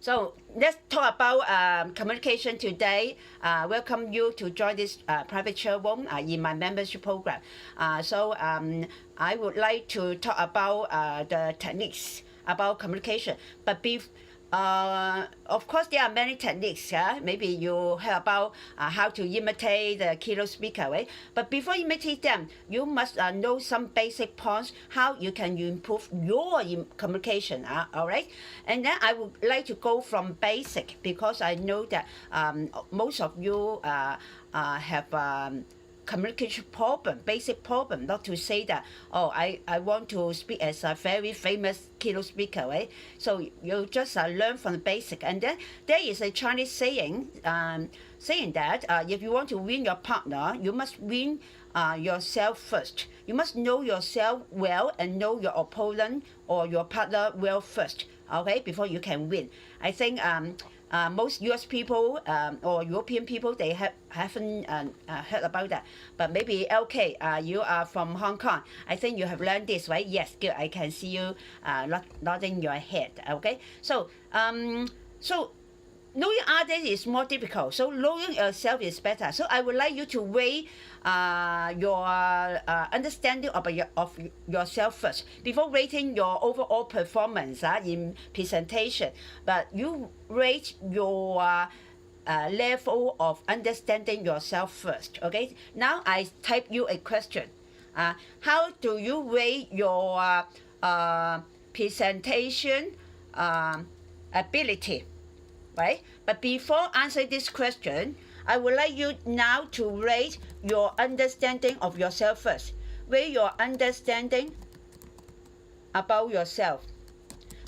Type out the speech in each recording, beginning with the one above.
So let's talk about communication today. Welcome you to join this private showroom in my membership program. I would like to talk about the techniques about communication. But of course, there are many techniques. Maybe you heard about how to imitate the keynote speaker, right? But before you imitate them, you must know some basic points how you can improve your communication. All right, and then I would like to go from basic because I know that most of you have communication problem, basic problem, not to say that, oh, I want to speak as a very famous keynote speaker, right? So you just learn from the basic. And then there is a Chinese saying, saying that if you want to win your partner, you must win yourself first. You must know yourself well and know your opponent or your partner well first, okay, before you can win. I think most US people or European people, they haven't heard about that. But maybe LK, you are from Hong Kong. I think you have learned this, right? Yes, good. I can see you nodding your head. Okay, so knowing others is more difficult. So knowing yourself is better. So I would like you to weigh your understanding of yourself first before rating your overall performance in presentation. But you rate your level of understanding yourself first. Okay. Now I type you a question. How do you rate your presentation ability? Right? But before answering this question, I would like you now to rate your understanding of yourself first. Rate your understanding about yourself.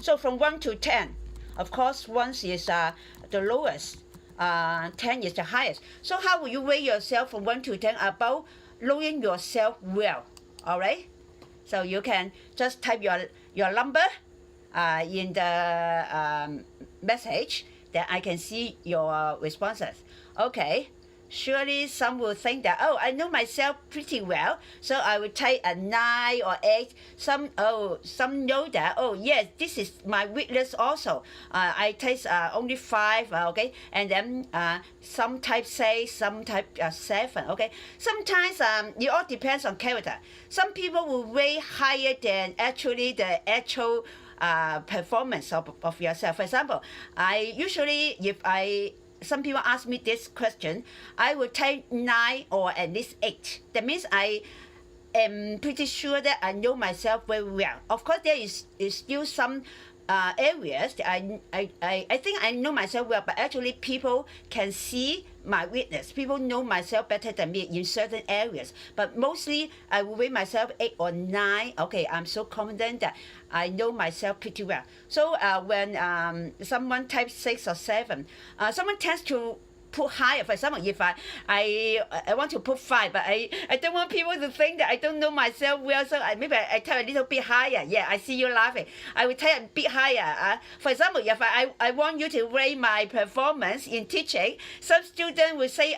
So from 1 to 10, of course, 1 is the lowest, 10 is the highest. So how will you rate yourself from 1 to 10 about knowing yourself well? All right? So you can just type your number in the message, that I can see your responses. Okay, surely some will think that, oh, I know myself pretty well, so I will type a 9 or 8. Some know that, oh yes, this is my weakness also. I type only 5, okay, and then some type 6, some type 7, okay. Sometimes it all depends on character. Some people will rate higher than actually the actual performance of yourself. For example, I usually, some people ask me this question, I will take 9 or at least 8. That means I am pretty sure that I know myself very well. Of course, there is still some areas that I think I know myself well, but actually people can see my weakness. People know myself better than me in certain areas. But mostly, I will rate myself 8 or 9. Okay, I'm so confident that I know myself pretty well. So when someone types 6 or 7, someone tends to put higher. For example, if I want to put 5, but I don't want people to think that I don't know myself well, so maybe I type a little bit higher. Yeah, I see you laughing. I will type a bit higher. For example, if I want you to rate my performance in teaching, some student will say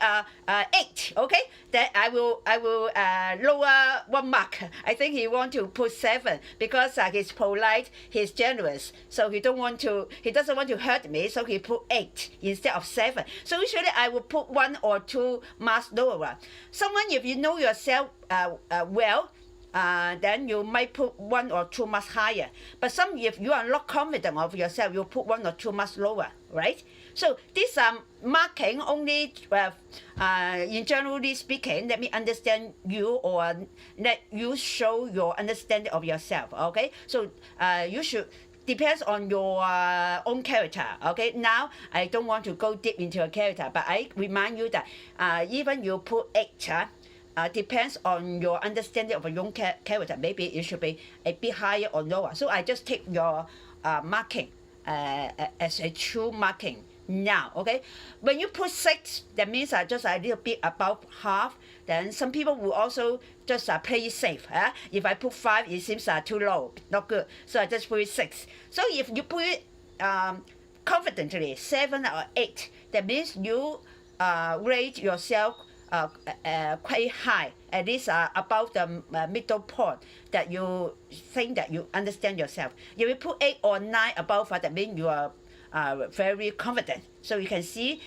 8. Okay, then I will lower 1 mark. I think he want to put 7 because he's polite, he's generous, so he doesn't want to hurt me, so he put 8 instead of 7. So usually I will put 1 or 2 marks lower. Someone, if you know yourself well, then you might put 1 or 2 marks higher. But if you are not confident of yourself, you put 1 or 2 marks lower, right? So this marking only, in generally speaking, let me understand you or let you show your understanding of yourself, okay? So you should, depends on your own character, okay? Now, I don't want to go deep into your character, but I remind you that even you put 8, depends on your understanding of your own character. Maybe it should be a bit higher or lower. So I just take your marking as a true marking now, okay? When you put 6, that means just a little bit above half. Then some people will also just play it safe. If I put 5, it seems too low, not good. So I just put it 6. So if you put it confidently, 7 or 8, that means you rate yourself quite high, at least above the middle point that you think that you understand yourself. If you put 8 or 9 above, that means you are very confident. So you can see,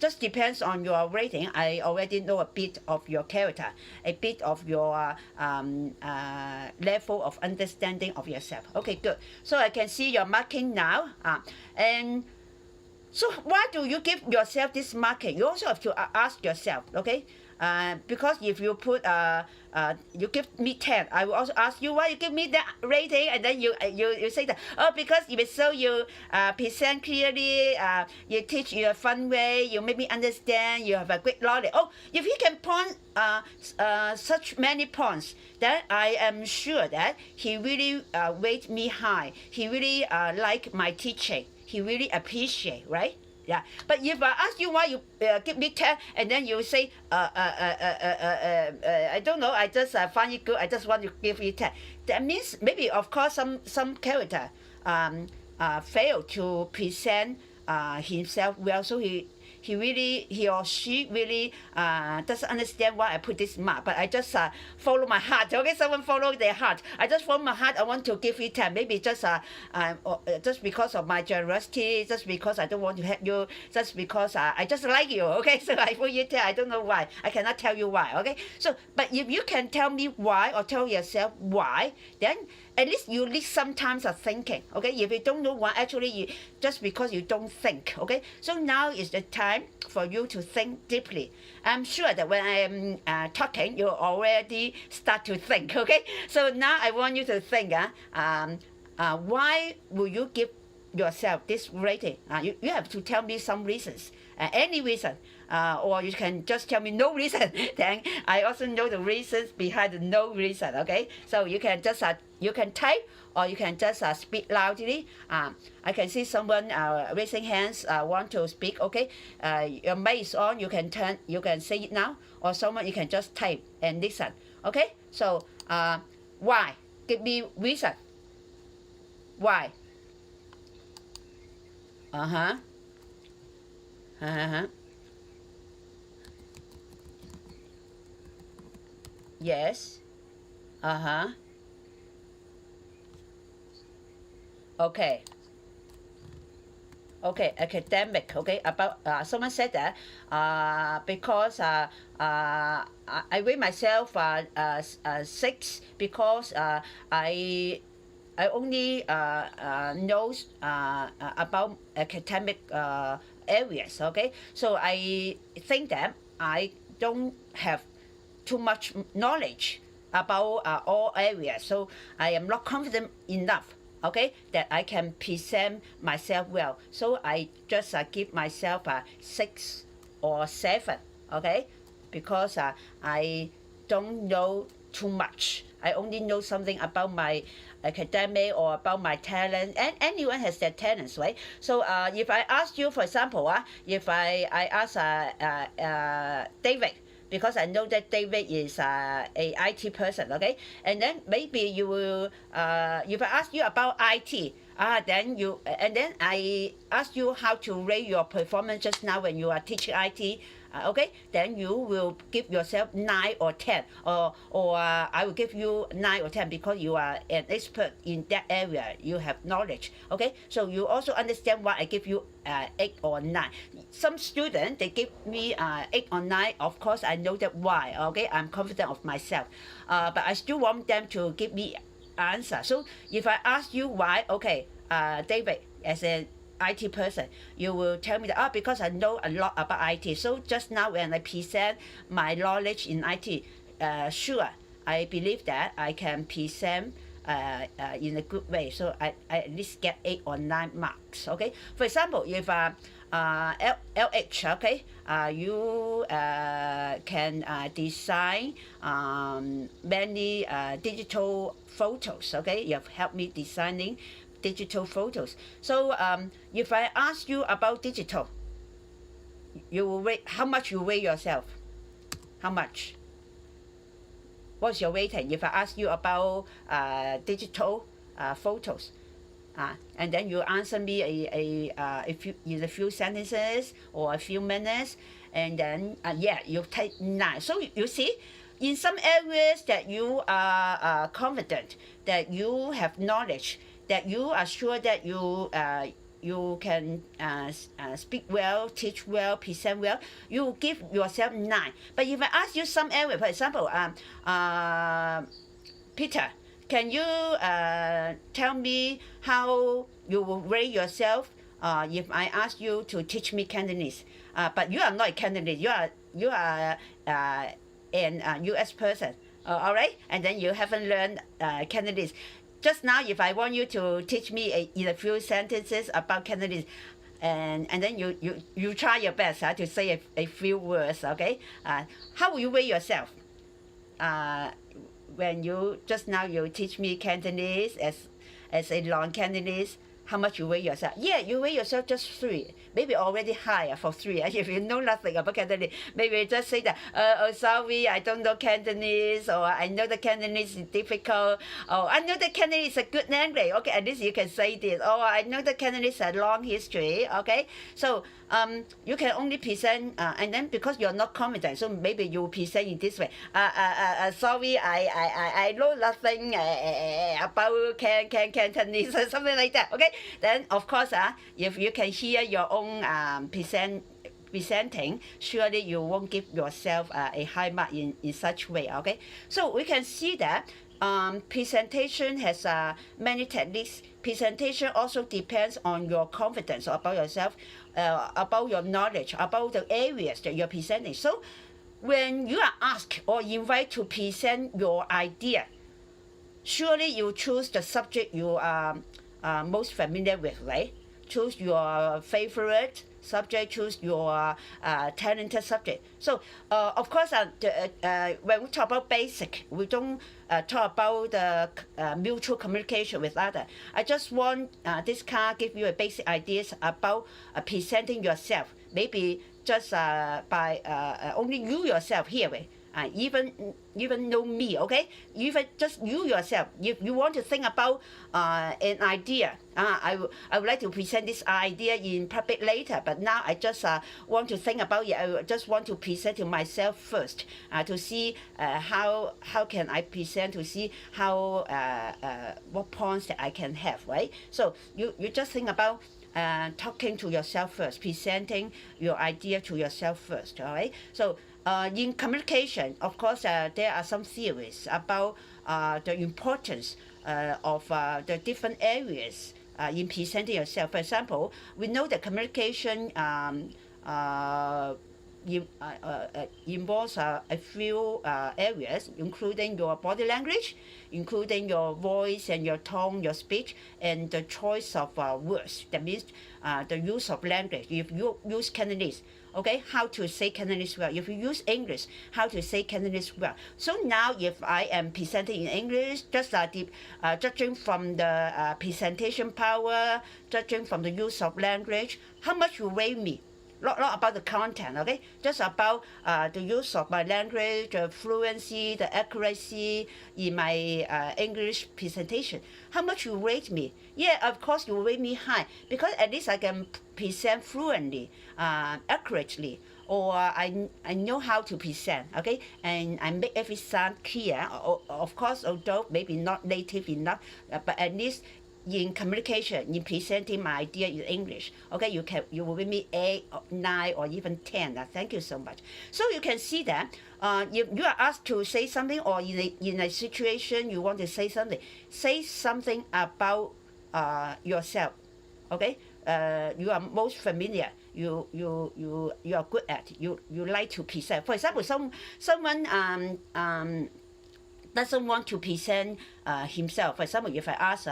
just depends on your rating. I already know a bit of your character, a bit of your level of understanding of yourself. Okay, good. So I can see your marking now. And so why do you give yourself this marking? You also have to ask yourself, okay? Because if you put you give me 10, I will also ask you why you give me that rating, and then you say that, oh, because even so you present clearly, you teach in a fun way, you make me understand, you have a great knowledge. Oh, if he can point such many points, then I am sure that he really rate me high. He really like my teaching. He really appreciate, right? Yeah, but if I ask you why you give me 10, and then you say, I don't know, I just find it good, I just want to give you 10. That means maybe, of course, some character fail to present himself well, so he or she really doesn't understand why I put this mark. But I just follow my heart. Okay, someone follow their heart. I just follow my heart. I want to give you 10. Maybe just because of my generosity, just because I don't want to help you, just because I just like you. Okay, so I put you 10. I don't know why. I cannot tell you why. Okay, so but if you can tell me why, or tell yourself why, then at least you need sometimes of thinking. Okay, if you don't know why, actually just because you don't think. Okay, so now is the time for you to think deeply. I'm sure that when I am talking, you already start to think. Okay, so now I want you to think. Why will you give yourself this rating? You have to tell me some reasons. Any reason, or you can just tell me no reason. Then I also know the reasons behind the no reason. Okay, so you can just you can type, or you can just speak loudly. I can see someone raising hands, want to speak. Okay, your mic is on. You can say it now, or someone you can just type and listen. Okay, so why? Give me reason. Why? Yes. Okay. Okay, academic. Okay, about someone said that because I rate myself 6 because I only knows about academic areas. Okay, so I think that I don't have too much knowledge about all areas, so I am not confident enough, okay, that I can present myself well. So I just give myself 6 or 7, okay, because I don't know too much. I only know something about my academic or about my talent, and anyone has their talents, right? So if I ask you, for example, if I ask David, because I know that David is a IT person, okay? And then maybe you will, if I ask you about IT, then I ask you how to rate your performance just now when you are teaching IT, okay? Then you will give yourself 9 or 10, or I will give you 9 or 10 because you are an expert in that area. You have knowledge, okay? So you also understand why I give you 8 or 9. Some students, they give me 8 or 9. Of course, I know that why, okay? I'm confident of myself. But I still want them to give me answer. So if I ask you why, okay, David, as an IT person, you will tell me that because I know a lot about IT. So just now when I present my knowledge in IT, sure, I believe that I can present in a good way. So I at least get 8 or 9 marks. Okay. For example, if LH, okay, you can design many digital photos. Okay, you have helped me designing digital photos. So if I ask you about digital, you will rate, how much you weigh yourself? How much? What's your rating if I ask you about digital photos? And then you answer me in a few sentences or a few minutes, and then yeah, you take 9. So you see, in some areas that you are confident, that you have knowledge, that you are sure that you you can speak well, teach well, present well, you give yourself 9. But if I ask you some area, for example, Peter, can you tell me how you will rate yourself if I ask you to teach me Cantonese? But you are not a Cantonese. You are an U.S. person. All right, and then you haven't learned Cantonese. Just now, if I want you to teach me in a few sentences about Cantonese, and then you try your best to say a few words, okay? How will you weigh yourself? When you just now you teach me Cantonese as a non-Cantonese, how much you weigh yourself? Yeah, you weigh yourself just 3, maybe already higher for 3. If you know nothing about Cantonese, maybe just say that, oh, sorry, I don't know Cantonese, or I know the Cantonese is difficult, or I know the Cantonese is a good language. Okay, at least you can say this. Oh, I know the Cantonese has a long history. Okay, so you can only present, and then because you're not confident, so maybe you present in this way. Sorry, I know nothing about Cantonese, or something like that. Okay. Then of course, if you can hear your own presenting, surely you won't give yourself a high mark in such way. Okay, so we can see that presentation has many techniques. Presentation also depends on your confidence about yourself, about your knowledge, about the areas that you're presenting. So when you are asked or invited to present your idea, surely you choose the subject you are most familiar with, right? Choose your favorite subject, choose your talented subject. So of course, when we talk about basic, we don't talk about the mutual communication with others. I just want this card give you a basic ideas about presenting yourself. Maybe just by only you yourself here. Even know me, okay? Even just you yourself. If you want to think about an idea, I would like to present this idea in public later, but now I just want to think about it. I just want to present to myself first to see how can I present, to see how what points that I can have, right? So you just think about talking to yourself first, presenting your idea to yourself first, all right? So in communication, of course, there are some theories about the importance of the different areas in presenting yourself. For example, we know that communication involves a few areas, including your body language, including your voice and your tone, your speech, and the choice of words. That means the use of language. If you use Cantonese, okay, how to say Cantonese well. If you use English, how to say Cantonese well. So now if I am presenting in English, just judging from the presentation power, judging from the use of language, how much you rate me? Not about the content, okay? Just about the use of my language, the fluency, the accuracy in my English presentation. How much you rate me? Yeah, of course you rate me high, because at least I can present fluently, accurately, or I know how to present, okay? And I make every sound clear. Of course, although maybe not native enough, but at least in communication, in presenting my idea in English, okay, you will give me 8, 9, or even 10. Thank you so much. So you can see that if you are asked to say something, or in a situation you want to say something about yourself, okay? You are most familiar. You are good at. You like to present. For example, someone doesn't want to present himself. For example, if I ask,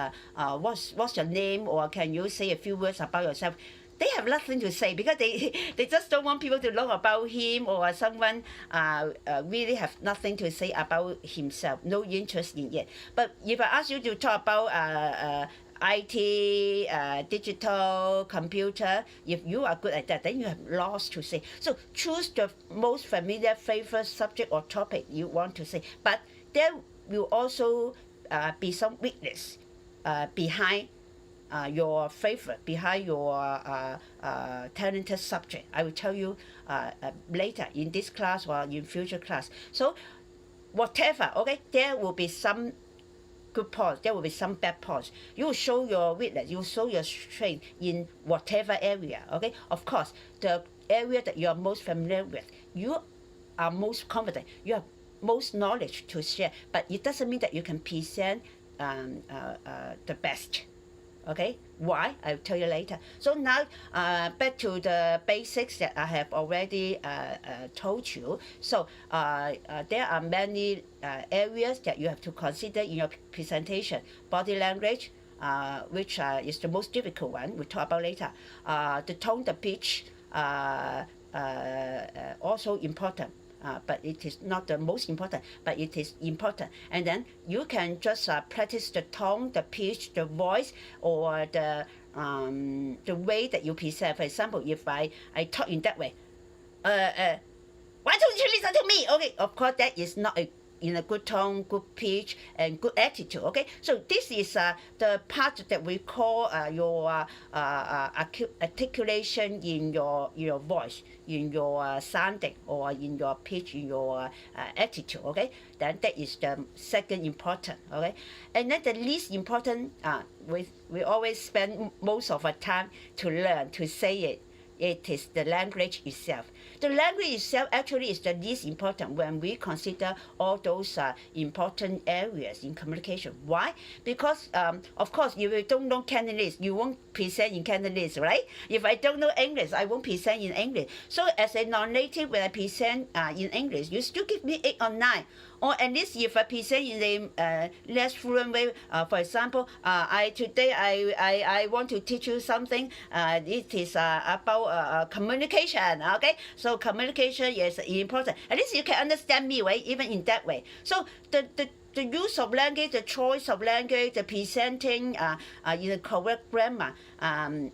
what's your name, or can you say a few words about yourself? They have nothing to say, because they just don't want people to know about him, or someone really have nothing to say about himself, no interest in it. But if I ask you to talk about IT, digital, computer, if you are good at that, then you have lots to say. So choose the most familiar, favorite subject or topic you want to say. But there will also be some weakness behind your favorite, behind your talented subject. I will tell you later in this class or in future class. So whatever, okay, there will be some good parts, there will be some bad parts. You will show your weakness, you will show your strength in whatever area, okay? Of course, the area that you are most familiar with, you are most confident, you have most knowledge to share, but it doesn't mean that you can present the best. Okay, why? I'll tell you later. So now back to the basics that I have already told you. So there are many areas that you have to consider in your presentation. Body language, which is the most difficult one, we'll talk about later. The tone, the pitch, also important. But it is not the most important, but it is important. And then you can just practice the tone, the pitch, the voice, or the way that you present. For example, if I talk in that way, why don't you listen to me? Okay, of course that is not in a good tone, good pitch, and good attitude. Okay, so this is the part that we call your articulation in your voice, in your sounding, or in your pitch, in your attitude. Okay, then that is the second important. Okay, and then the least important, we always spend most of our time to learn to say it. It is the language itself. The language itself actually is the least important when we consider all those important areas in communication. Why? Because, of course, if you don't know Cantonese, you won't present in Cantonese, right? If I don't know English, I won't present in English. So as a non-native, when I present in English, you still give me 8 or 9. Or at least if I present in a less fluent way, for example, today I want to teach you something. It is about communication. Okay, so communication is important. At least you can understand me, right? Even in that way. So the use of language, the choice of language, the presenting in the correct grammar,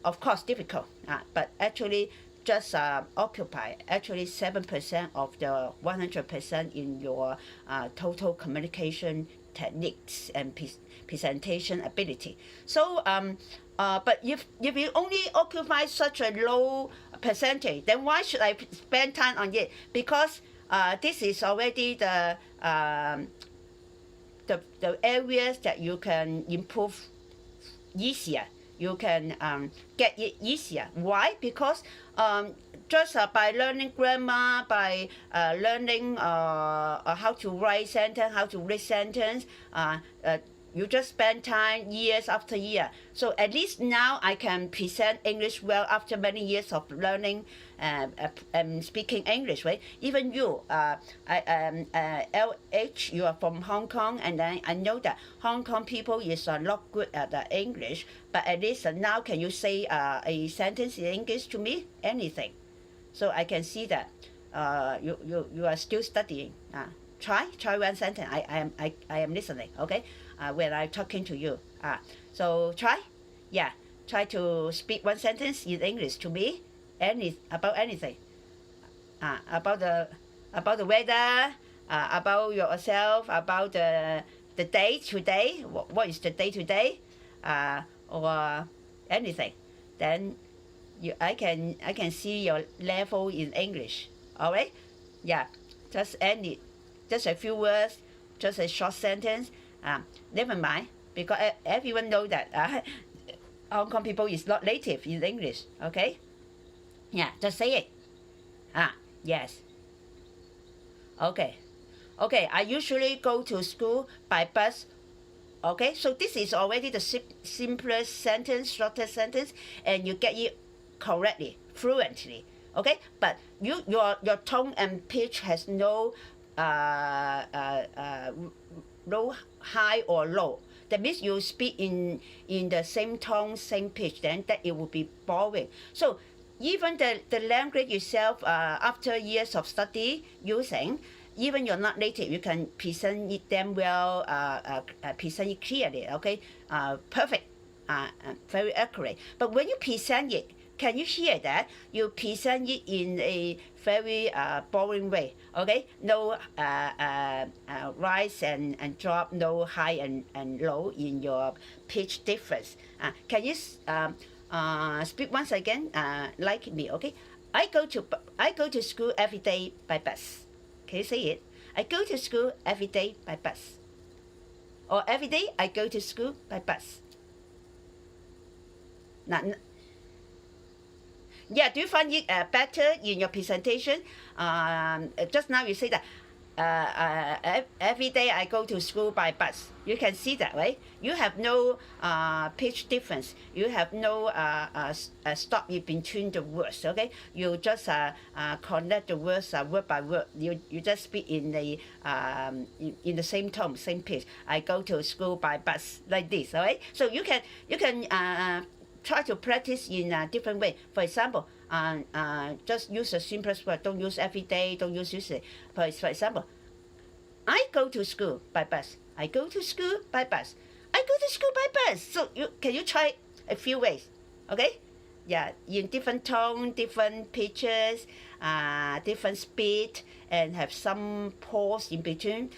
of course difficult, but actually just occupy actually 7% of the 100% in your total communication techniques and presentation ability. So, but if you only occupy such a low percentage, then why should I spend time on it? Because this is already the areas that you can improve easier. You can get it easier. Why? Because just by learning grammar, by learning how to write sentence, how to read sentence, you just spend time years after year. So at least now I can present English well after many years of learning and speaking English, right? Even you, LH, you are from Hong Kong, and then I know that Hong Kong people is not good at English, but at least now can you say a sentence in English to me? Anything. So I can see that you are still studying. Try one sentence. I am listening. Okay, when I'm talking to you. So try to speak one sentence in English to me. About anything. About the weather. About yourself. About the day today. What is the day today? Or anything. Then I can see your level in English. All right. Yeah. Just a few words, just a short sentence. Never mind, because everyone knows that Hong Kong people is not native in English. Okay? Yeah, just say it. Yes. Okay. I usually go to school by bus. Okay, so this is already the simplest sentence, shortest sentence, and you get it correctly, fluently. Okay, but your tone and pitch has no no high or low. That means you speak in the same tone, same pitch, then that it will be boring. So even the language itself, after years of study using, even you're not native, you can present it them well, present it clearly. Okay, perfect, very accurate. But when you present it, can you hear that? You present it in a very boring way, okay? No rise and drop, no high and low in your pitch difference. Can you speak once again like me, okay? I go to school every day by bus. Can you say it? I go to school every day by bus. or every day I go to school by bus. Now, yeah, do you find it better in your presentation? Just now you say that every day I go to school by bus. You can see that, right? You have no pitch difference. You have no stop in between the words, okay? You just connect the words word by word. You just speak in the same tone, same pitch. I go to school by bus, like this, all right? So you can try to practice in a different way. For example, just use the simplest word. Don't use every day. Don't use usually. For example, I go to school by bus. I go to school by bus. I go to school by bus. So can you try a few ways? Okay? Yeah, in different tone, different pitches, different speed, and have some pause in between.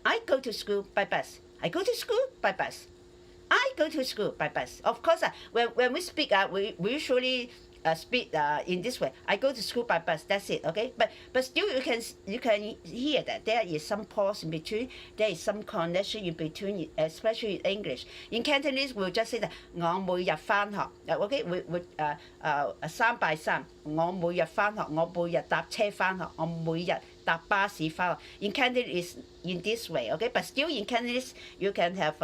I go to school by bus. I go to school by bus. I go to school by bus. Of course, when we speak, we usually speak in this way. I go to school by bus. That's it. Okay, but still you can hear that there is some pause in between. There is some connection in between, especially in English. In Cantonese, we'll just say that 我每日返學。Okay, we 三by 三。我每日返學，我每日搭車返學，我每日搭巴士返學。In Cantonese is in this way, okay? But still in Cantonese, you can have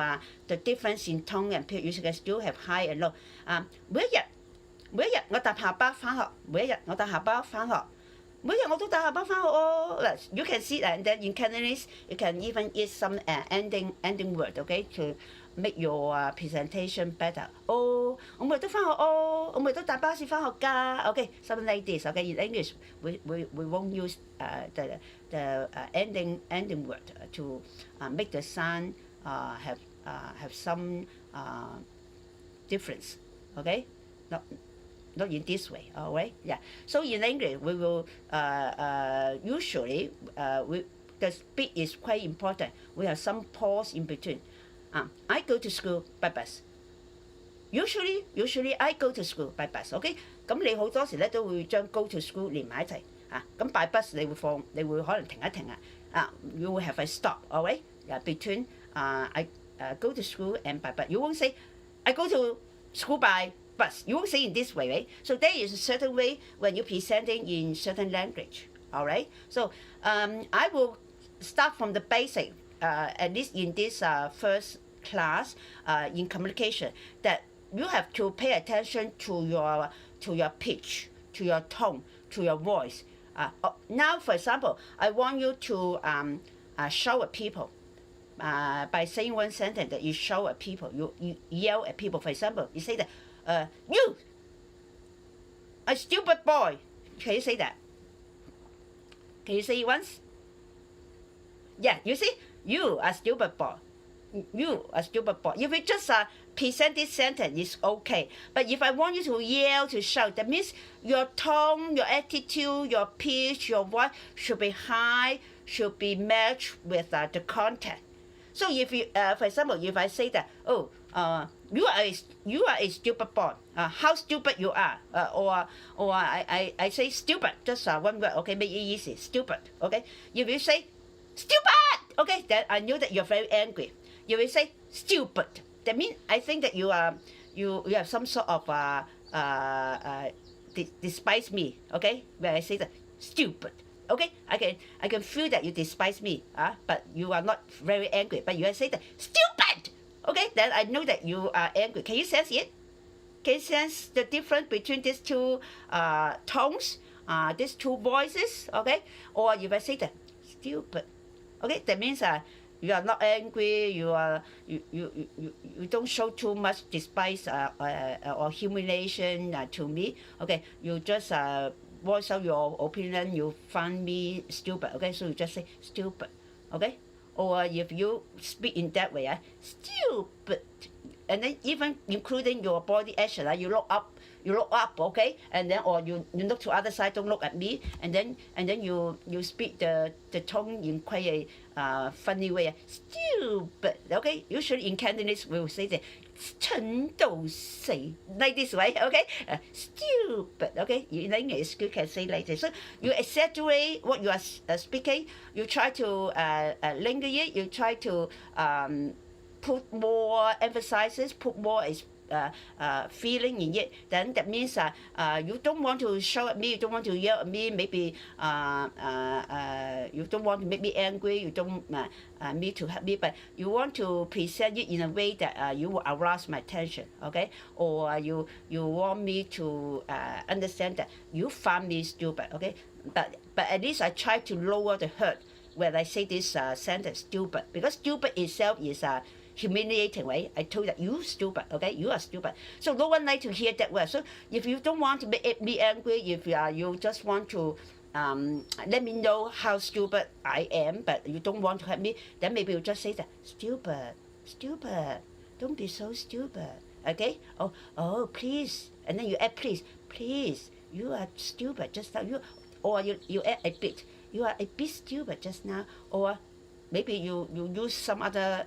the difference in tone and pitch. You can still have high and low. 每一日我搭下巴返學，每一日我搭下巴返學，每日我都搭下巴返學哦。You can see that, and then in Cantonese, you can even use some ending word, okay, to make your presentation better. 哦，我每日都返學哦，我每日都搭巴士返學㗎。Okay, something like this. Okay, in English, we won't use the ending word to make the sound have some difference. Okay, not in this way, all right? Yeah. So in English, we will usually the speed is quite important. We have some pause in between. I go to school by bus. Usually I go to school by bus. OK， 咁你好多時咧都會將 go to school 連埋一齊咁 by bus 你會可能停一停you will have a stop, all right? Between I go to school and by bus. You won't say I go to school by bus. You won't say in this way, right? So there is a certain way when you're presenting in certain language, all right? So I will start from the basic, at least in this first class in communication, that you have to pay attention to your pitch, to your tone, to your voice. Now, for example, I want you to shout at people. By saying one sentence that you shout at people, you yell at people. For example, you say that, you, a stupid boy. Can you say that? Can you say it once? Yeah, you see, you a stupid boy. You a stupid boy. If you just present this sentence, it's okay. But if I want you to yell, to shout, that means your tone, your attitude, your pitch, your voice should be high, should be matched with the content. So if you, for example, if I say that, you are a stupid boy. How stupid you are, or I say stupid, just one word. Okay, make it easy. Stupid. Okay. If you say stupid, okay, then I know that you're very angry. You will say stupid. That means I think that you have some sort of despise me. Okay, when I say that stupid. Okay, I can feel that you despise me. But you are not very angry. But you say that stupid. Okay, then I know that you are angry. Can you sense it? Can you sense the difference between these two tones, these two voices? Okay, or if I say that stupid, okay, that means you are not angry. You don't show too much despise or humiliation to me. Okay, you just voice out your opinion. You find me stupid. Okay, so you just say stupid. Okay, or if you speak in that way, stupid, and then even including your body action, you look up, okay, and then or you look to other side, don't look at me, and then you speak the tone in quite a funny way, stupid, okay. Usually in Cantonese we will say that 蠢到死 like this way, okay, stupid, okay. In English you can say like this. So you exaggerate what you are speaking. You try to linger it. You try to put more emphasis, put more feeling in it, then that means you don't want to shout at me, you don't want to yell at me, maybe you don't want to make me angry, you don't me to help me, but you want to present it in a way that you will arouse my attention, okay? Or you want me to understand that you find me stupid, okay? But at least I try to lower the hurt when I say this sentence, stupid, because stupid itself is humiliating, right? I told that you stupid, okay? You are stupid. So no one like to hear that word. So if you don't want to make me angry, if you just want to let me know how stupid I am, but you don't want to help me, then maybe you just say that, stupid, don't be so stupid, okay? Oh, please. And then you add please, you are stupid just now. Or you add a bit, you are a bit stupid just now. Or maybe you use some other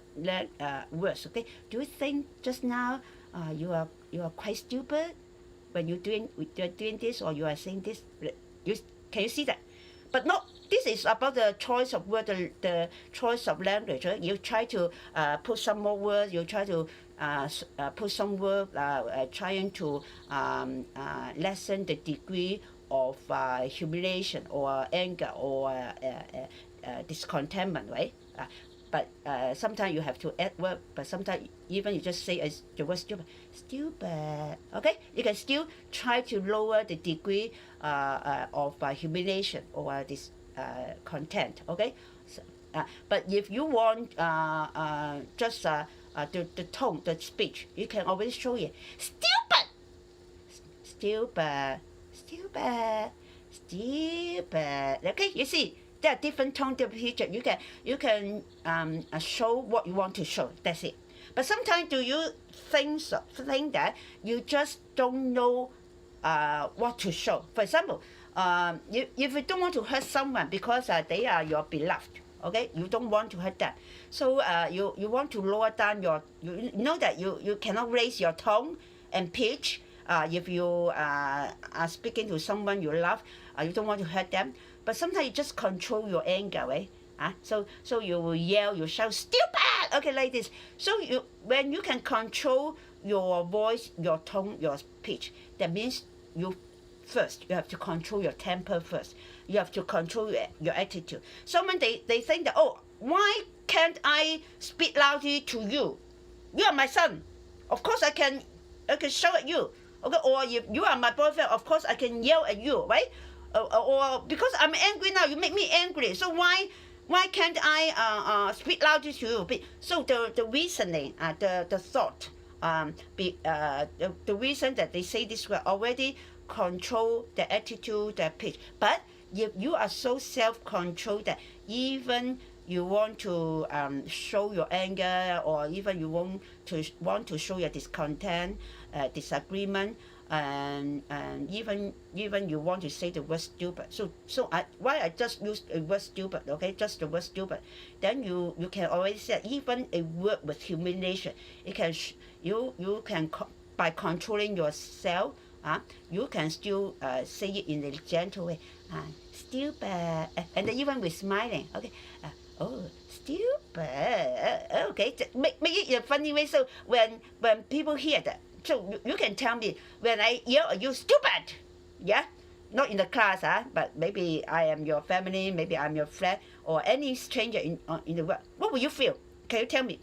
words, okay? Do you think just now you are quite stupid when you're doing this, or you are saying this? Can you see that? But no, this is about the choice of word, the choice of language. Right? You try to put some more words. You try to put some word trying to lessen the degree of humiliation or anger or discontentment, right? But sometimes you have to add word, but sometimes even you just say the word stupid, okay? You can still try to lower the degree of humiliation or discontent, okay? So, but if you want just the tone, the speech, you can always show it, stupid, okay? You see, there are different tones of picture. You can show what you want to show. That's it. But sometimes do you think that you just don't know what to show? For example, if you don't want to hurt someone because they are your beloved, okay, you don't want to hurt them. So you want to lower down you know that you cannot raise your tone and pitch. If you are speaking to someone you love, you don't want to hurt them. But sometimes you just control your anger, right? So you will yell, you shout, stupid! Okay, like this. So when you can control your voice, your tone, your pitch, that means you have to control your temper first. You have to control your attitude. Someone, they think that, oh, why can't I speak loudly to you? You are my son. Of course I can shout at you. Okay, or if you are my boyfriend, of course I can yell at you, right? Or because I'm angry now, you make me angry. So why can't I speak loudly to you? So the reasoning, the thought, the reason that they say this word already control the attitude, the pitch. But if you are so self-controlled that even you want to show your anger, or even you want to show your discontent, disagreement, and even you want to say the word stupid. So why I just use the word stupid, okay? Just the word stupid. Then you can always say even a word with humiliation. It can you can by controlling yourself, you can still say it in a gentle way. Stupid, and then even with smiling, okay? Oh, stupid. Okay, make it in a funny way. So when people hear that, so you can tell me when I yell at you, stupid. Yeah, not in the class, but maybe I am your family, maybe I'm your friend, or any stranger in the world. What will you feel? Can you tell me,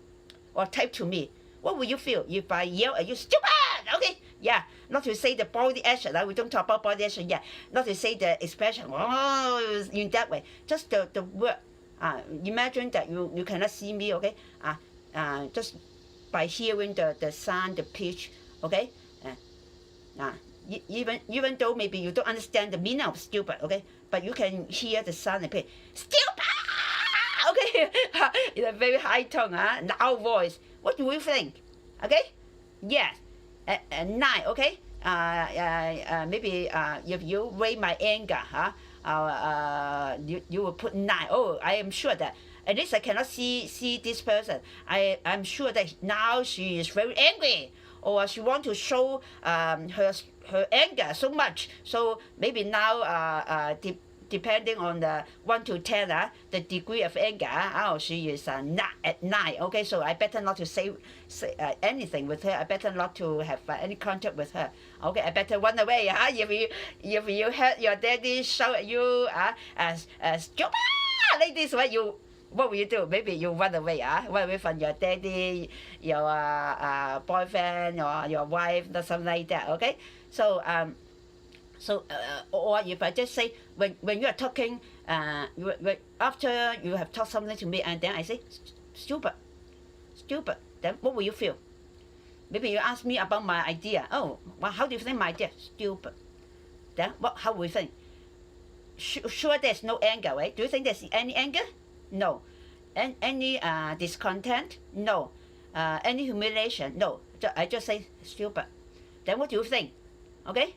or type to me? What will you feel if I yell at you, stupid? Okay, yeah. Not to say the body action. We don't talk about body action. Yeah, not to say the expression. Oh, in that way. Just the word. Imagine that you cannot see me, okay? Just by hearing the sound, the pitch, okay? Even though maybe you don't understand the meaning of stupid, okay? But you can hear the sound and pitch. Stupid! Okay? In a very high tone, loud voice. What do you think? Okay? Yes. 9, okay? Maybe if you raise my anger, you will put 9. Oh, I am sure that at least I cannot see this person. I'm sure that now she is very angry, or she want to show her anger so much. So maybe now depending on the 1 to 10, the degree of anger, she is not at 9. Okay, so I better not to say anything with her. I better not to have any contact with her. Okay, I better run away. If you heard your daddy shout at you, stupid, like this, what will you do? Maybe you run away, run away from your daddy, your boyfriend, or your wife, or something like that. Okay, so or if I just say when you are talking, after you have talked something to me, and then I say stupid, then what will you feel? Maybe you ask me about my idea. Oh, well, how do you think my idea? Stupid. Then how will you think? Sure, there's no anger, right? Do you think there's any anger? No. Any discontent? No. Any humiliation? No. I just say stupid. Then what do you think? Okay?